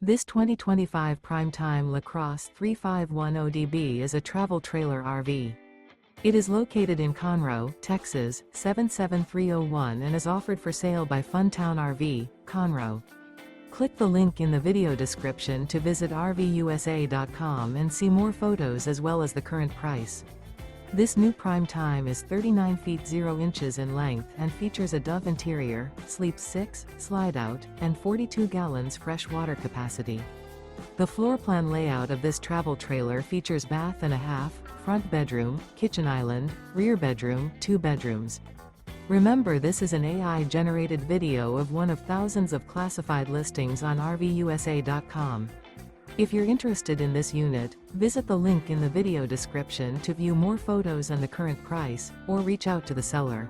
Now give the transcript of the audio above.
This 2025 Prime Time LaCrosse 3510DB is a travel trailer RV. It is located in Conroe, Texas, 77301 and is offered for sale by Funtown RV, Conroe. Click the link in the video description to visit RVUSA.com and see more photos as well as the current price. This new Prime Time is 39 feet 0 inches in length and features a Dove interior, sleeps 6, slide-out, and 42 gallons fresh water capacity. The floor plan layout of this travel trailer features bath and a half, front bedroom, kitchen island, rear bedroom, 2 bedrooms. Remember, this is an AI-generated video of one of thousands of classified listings on RVUSA.com. If you're interested in this unit, visit the link in the video description to view more photos and the current price, or reach out to the seller.